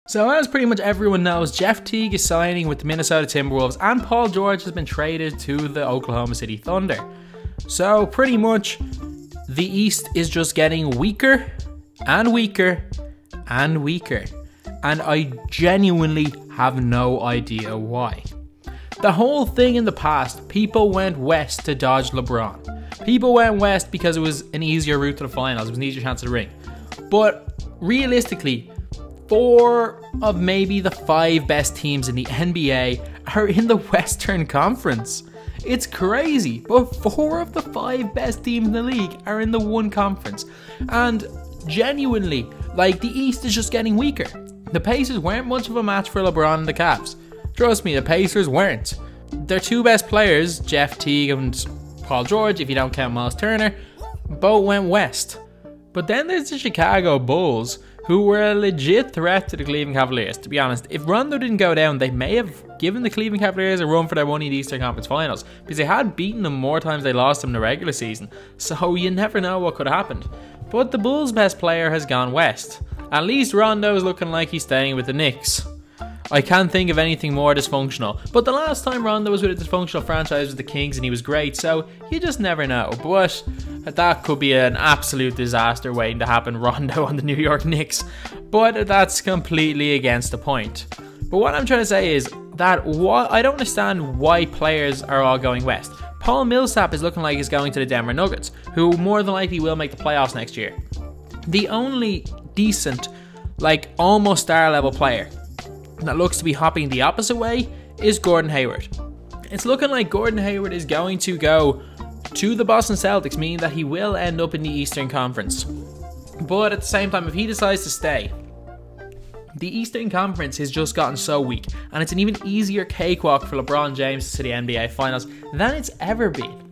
So as pretty much everyone knows, Jeff Teague is signing with the Minnesota Timberwolves and Paul George has been traded to the Oklahoma City Thunder. So pretty much the East is just getting weaker and weaker and weaker. And I genuinely have no idea why. The whole thing in the past, people went west to dodge LeBron. People went west because it was an easier route to the finals. It was an easier chance to ring. But realistically, 4 of maybe the 5 best teams in the NBA are in the Western Conference. It's crazy, but 4 of the 5 best teams in the league are in the one conference. And genuinely, like, the East is just getting weaker. The Pacers weren't much of a match for LeBron and the Cavs. Trust me, the Pacers weren't. Their 2 best players, Jeff Teague and Paul George, if you don't count Miles Turner, both went west. But then there's the Chicago Bulls, who were a legit threat to the Cleveland Cavaliers. To be honest, if Rondo didn't go down, they may have given the Cleveland Cavaliers a run for their money in the Eastern Conference Finals, because they had beaten them more times they lost them in the regular season, so you never know what could have happened. But the Bulls' best player has gone west. At least Rondo is looking like he's staying with the Knicks. I can't think of anything more dysfunctional, but the last time Rondo was with a dysfunctional franchise was the Kings and he was great, so you just never know. But that could be an absolute disaster waiting to happen, Rondo on the New York Knicks, but that's completely against the point. But what I'm trying to say is that I don't understand why players are all going west. Paul Millsap is looking like he's going to the Denver Nuggets, who more than likely will make the playoffs next year. The only decent, like almost star level player that looks to be hopping the opposite way is Gordon Hayward. It's looking like Gordon Hayward is going to go to the Boston Celtics, meaning that he will end up in the Eastern Conference. But at the same time, if he decides to stay, the Eastern Conference has just gotten so weak, and it's an even easier cakewalk for LeBron James to the NBA Finals than it's ever been.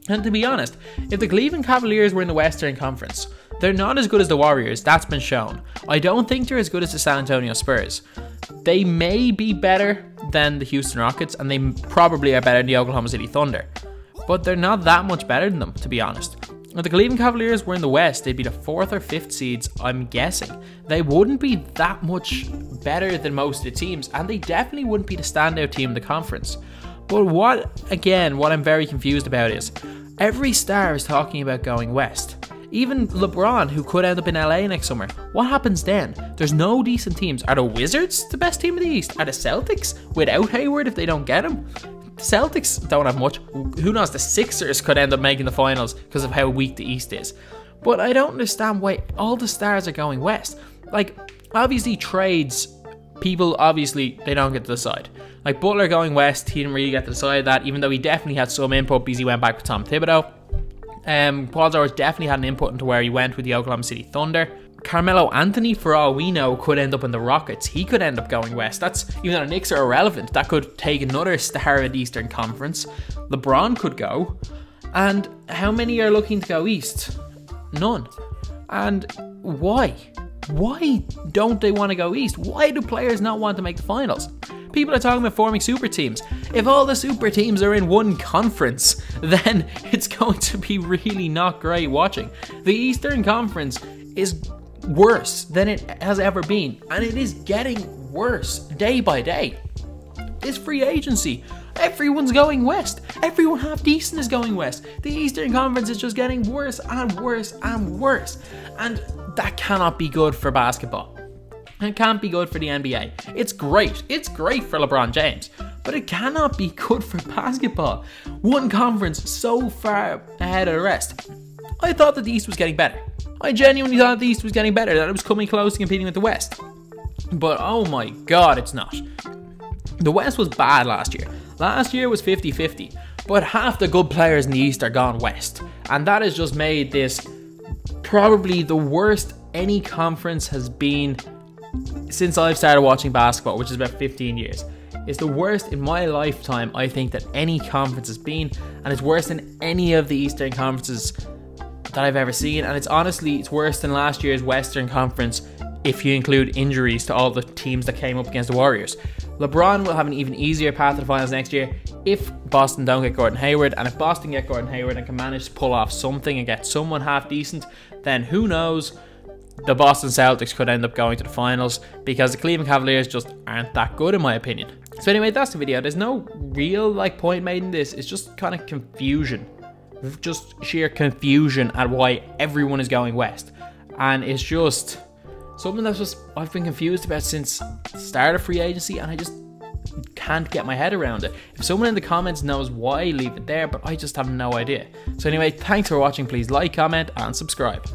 And to be honest, if the Cleveland Cavaliers were in the Western Conference, they're not as good as the Warriors, that's been shown. I don't think they're as good as the San Antonio Spurs. They may be better than the Houston Rockets, and they probably are better than the Oklahoma City Thunder. But they're not that much better than them, to be honest. If the Cleveland Cavaliers were in the West, they'd be the 4th or 5th seeds, I'm guessing. They wouldn't be that much better than most of the teams, and they definitely wouldn't be the standout team in the conference. But what I'm very confused about is, every star is talking about going west. Even LeBron, who could end up in LA next summer. What happens then? There's no decent teams. Are the Wizards the best team in the East? Are the Celtics without Hayward if they don't get him? The Celtics don't have much. Who knows? The Sixers could end up making the finals because of how weak the East is. But I don't understand why all the stars are going west. Like, obviously trades, people obviously, they don't get to decide. Like Butler going west, he didn't really get to decide that, even though he definitely had some input because he went back with Tom Thibodeau. Paul George definitely had an input into where he went with the Oklahoma City Thunder. Carmelo Anthony, for all we know, could end up in the Rockets. He could end up going west. That's, even though the Knicks are irrelevant, that could take another star at the Eastern Conference. LeBron could go. And how many are looking to go east? None. And why? Why don't they want to go east? Why do players not want to make the finals? People are talking about forming super teams. If all the super teams are in one conference, then it's going to be really not great watching. The Eastern Conference is worse than it has ever been, and it is getting worse day by day. It's free agency. Everyone's going west. Everyone half decent is going west. The Eastern Conference is just getting worse and worse and worse. And that cannot be good for basketball. It can't be good for the NBA. It's great. It's great for LeBron James. But it cannot be good for basketball. One conference so far ahead of the rest. I thought that the East was getting better. I genuinely thought the East was getting better, that it was coming close to competing with the West. But oh my god, it's not. The West was bad last year. Last year was 50-50. But half the good players in the East are gone west. And that has just made this probably the worst any conference has been since I've started watching basketball, which is about 15 years. It's the worst in my lifetime, I think, that any conference has been, and it's worse than any of the Eastern conferences that I've ever seen, and it's worse than last year's Western Conference if you include injuries to all the teams that came up against the Warriors. LeBron will have an even easier path to the finals next year if Boston don't get Gordon Hayward, and if Boston get Gordon Hayward and can manage to pull off something and get someone half decent, then who knows, the Boston Celtics could end up going to the finals, because the Cleveland Cavaliers just aren't that good in my opinion. So anyway, that's the video. There's no real point made in this. It's just kind of confusion. Just sheer confusion at why everyone is going west. And it's just something that's I've been confused about since the start of free agency, and I just can't get my head around it. If someone in the comments knows why, leave it there, but I just have no idea. So anyway, thanks for watching. Please like, comment, and subscribe.